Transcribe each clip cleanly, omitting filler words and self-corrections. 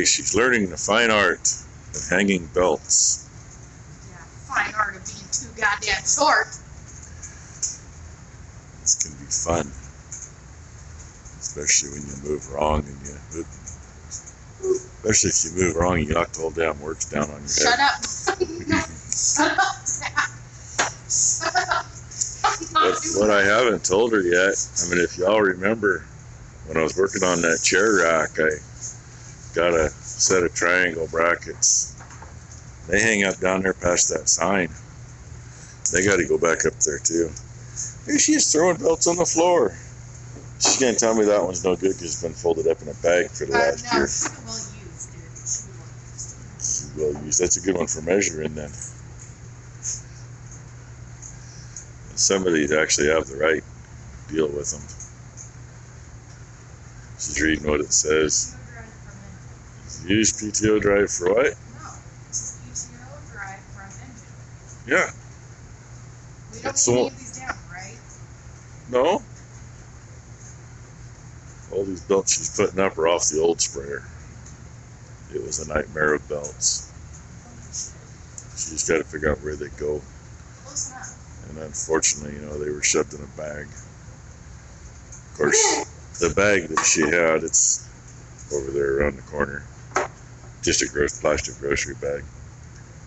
She's learning the fine art of hanging belts. Yeah, fine art of being too goddamn short. This can be fun, especially when you move wrong and especially if you move wrong, you knock the whole damn works down on your Shut head. up. Shut up, Dad. Shut up. But what I haven't told her yet, I mean, if y'all remember, when I was working on that chair rack, I got a set of triangle brackets. They hang up down there past that sign. They got to go back up there too. Here she is throwing belts on the floor. She's going to tell me that one's no good because it's been folded up in a bag for the last no, year. she will use, dude. She will use. She will use. That's a good one for measuring then. Some of these actually have the right deal with them. She's reading what it says. Use PTO drive for what? No, this is PTO drive from engine. Yeah. We don't That's need the any one. of these down, right? No. All these belts she's putting up are off the old sprayer. It was a nightmare of belts. She just got to figure out where they go. Close enough. And unfortunately, they were shoved in a bag. Of course, the bag that she had, it's over there around the corner. Just a plastic grocery bag.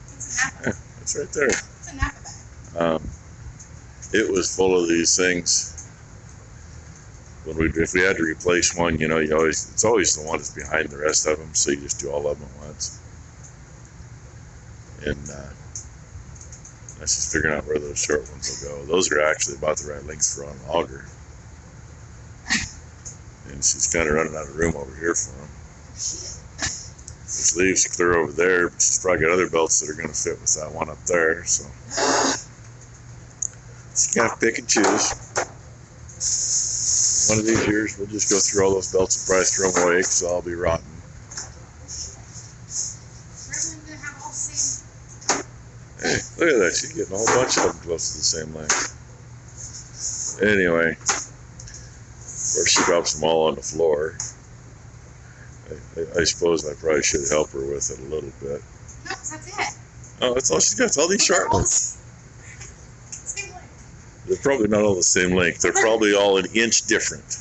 It's a Napa. Yeah, it's right there. It's a Napa bag. It was full of these things. If we had to replace one, it's always the one that's behind the rest of them, so you just do all of them at once. And now she's figuring out where those short ones will go. Those are actually about the right length for an auger. And she's kind of running out of room over here for them. Which leaves clear over there, but she's probably got other belts that are going to fit with that one up there, so she got to pick and choose. One of these years, we'll just go through all those belts and probably throw them away because they'll all be rotten. Hey, look at that. She's getting a whole bunch of them close to the same length. Anyway, of course, she drops them all on the floor. I suppose I probably should help her with it a little bit. No, that's it. Oh, that's all she's got. It's all these sharp ones. Same length. They're probably not all the same length. They're probably all an inch different.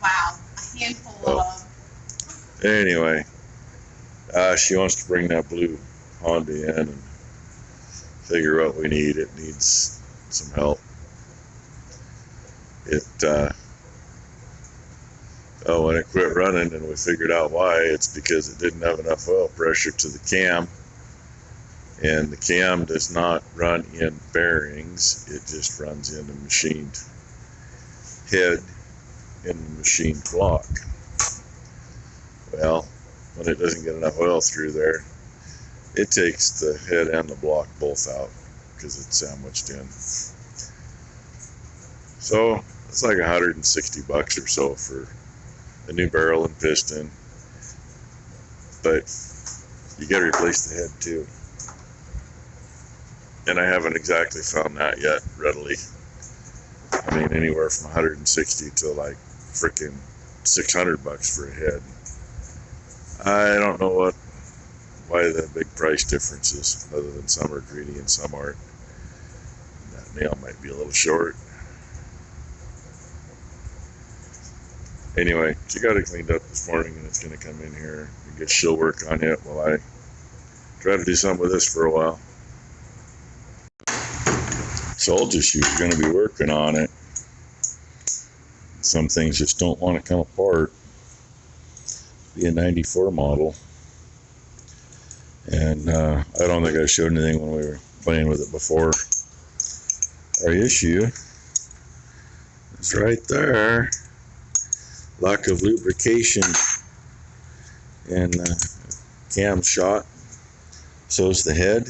Wow, a handful of. Anyway, she wants to bring that blue Honda in and figure out what we need. It needs some help. When it quit running and we figured out why, it's because it didn't have enough oil pressure to the cam. And the cam does not run in bearings, it just runs in a machined head in the machined block. Well, when it doesn't get enough oil through there, it takes the head and the block both out because it's sandwiched in. So it's like $160 or so for a new barrel and piston, but you got to replace the head too. And I haven't exactly found that yet readily. I mean, anywhere from 160 to like freaking $600 for a head. I don't know why the big price difference is, other than some are greedy and some aren't. That nail might be a little short. Anyway, she got it cleaned up this morning and it's going to come in here. I guess she'll work on it while I try to do something with this for a while. Soldier shoe's going to be working on it. Some things just don't want to come apart. Be a 94 model. And I don't think I showed anything when we were playing with it before. Our issue is right there. Lack of lubrication and cam shot. So's the head.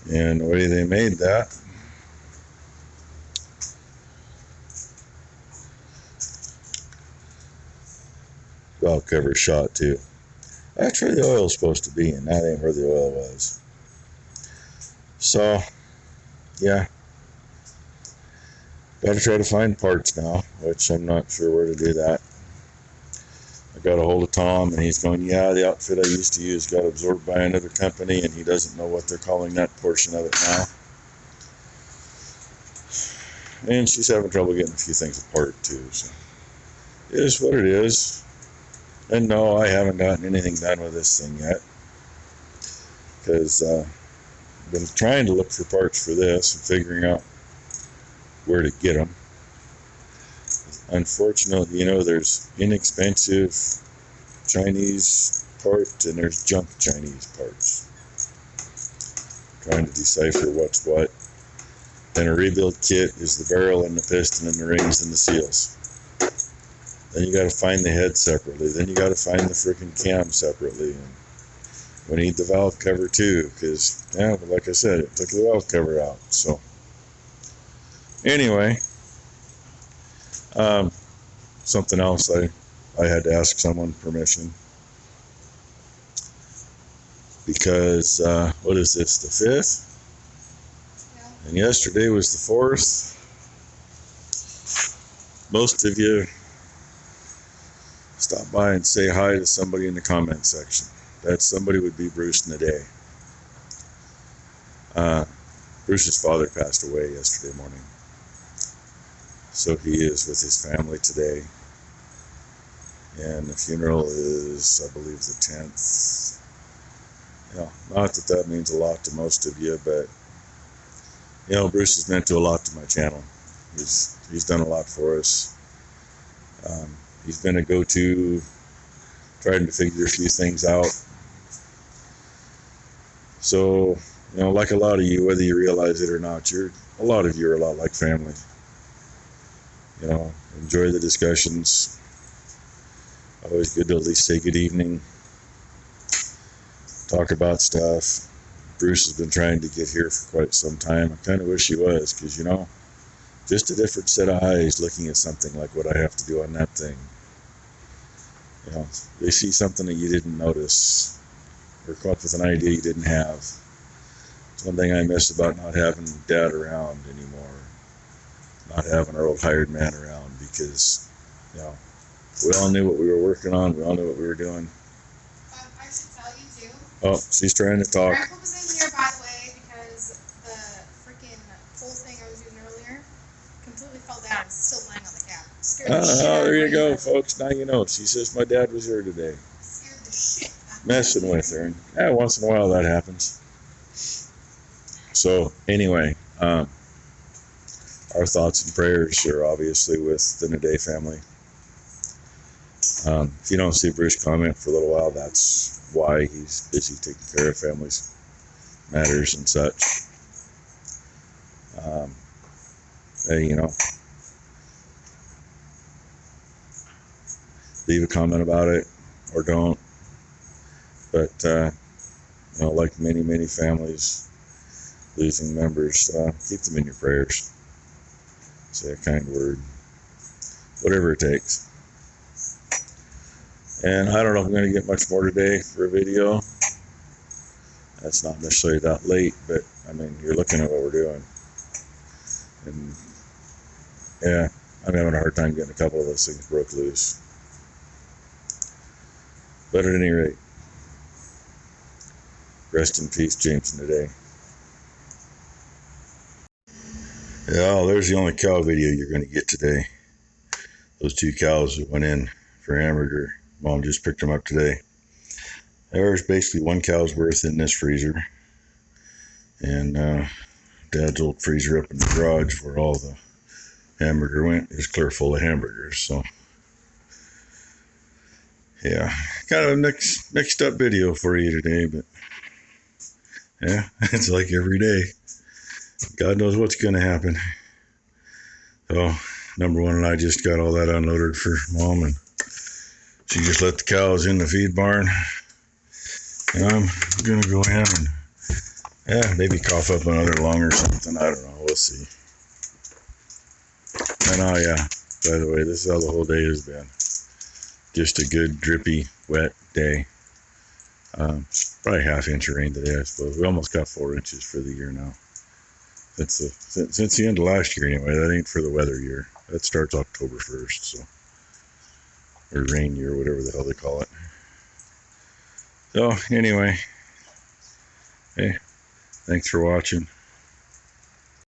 And the way they made that, valve cover shot too. Actually, the oil's supposed to be in. That ain't where the oil was. So, yeah. Got to try to find parts now, which I'm not sure where to do that. I got a hold of Tom, and he's going, yeah, the outfit I used to use got absorbed by another company, and he doesn't know what they're calling that portion of it now. And she's having trouble getting a few things apart, too. So it is what it is. And no, I haven't gotten anything done with this thing yet, because I've been trying to look for parts for this and figuring out where to get them. Unfortunately, there's inexpensive Chinese parts and there's junk Chinese parts. Trying to decipher what's what. Then a rebuild kit is the barrel and the piston and the rings and the seals. Then you got to find the head separately. Then you got to find the freaking cam separately. And we need the valve cover too, because, yeah, like I said, it took the valve cover out. So, anyway, something else, I had to ask someone permission. Because, what is this, the 5th? Yeah. And yesterday was the 4th. Most of you stop by and say hi to somebody in the comment section. That somebody would be Bruce Naday. Bruce's father passed away yesterday morning. So he is with his family today. And the funeral is, I believe, the 10th. Not that means a lot to most of you, but, Bruce has meant a lot to my channel. He's done a lot for us. He's been a go-to, trying to figure a few things out. So, like a lot of you, whether you realize it or not, a lot of you are a lot like family. Enjoy the discussions. Always good to at least say good evening. Talk about stuff. Bruce has been trying to get here for quite some time. I kind of wish he was, because, just a different set of eyes looking at something like what I have to do on that thing. They see something that you didn't notice, or come up with an idea you didn't have. It's one thing I miss about not having Dad around anymore, not having our old hired man around, because, we all knew what we were working on, we all knew what we were doing. I should tell you too. Oh, she's trying to talk. Grandpa was in here, by the way, because the freaking pole thing I was using earlier completely fell down. It's still laying on the couch. Scared the shit out of There you me. go, folks. Now you know. She says my dad was here today. Scared the shit out of me. Messing with her. And once in a while that happens. So, anyway, our thoughts and prayers are obviously with the Naday family. If you don't see Bruce comment for a little while, that's why he's busy taking care of family's matters and such. Leave a comment about it or don't. But, like many, many families losing members, keep them in your prayers. Say a kind word. Whatever it takes. And I don't know if I'm going to get much more today for a video. That's not necessarily that late, but, you're looking at what we're doing. And, yeah, I'm having a hard time getting a couple of those things broke loose. But at any rate, rest in peace, James Naday. Yeah, there's the only cow video you're going to get today. Those 2 cows that went in for hamburger. Mom just picked them up today. There's basically 1 cow's worth in this freezer. And Dad's old freezer up in the garage where all the hamburger went is clear full of hamburgers. So, yeah, kind of a mixed up video for you today, but yeah, it's like every day. God knows what's going to happen. So, number one, and I just got all that unloaded for Mom, and she just let the cows in the feed barn. And I'm going to go in and, maybe cough up another lung or something. I don't know. We'll see. And by the way, this is how the whole day has been. Just a good, drippy, wet day. Probably ½ inch of rain today, I suppose. We almost got 4 inches for the year now. Since the end of last year, anyway. That ain't for the weather year. That starts October 1st, so. or Rainier, whatever the hell they call it. So anyway, hey, thanks for watching.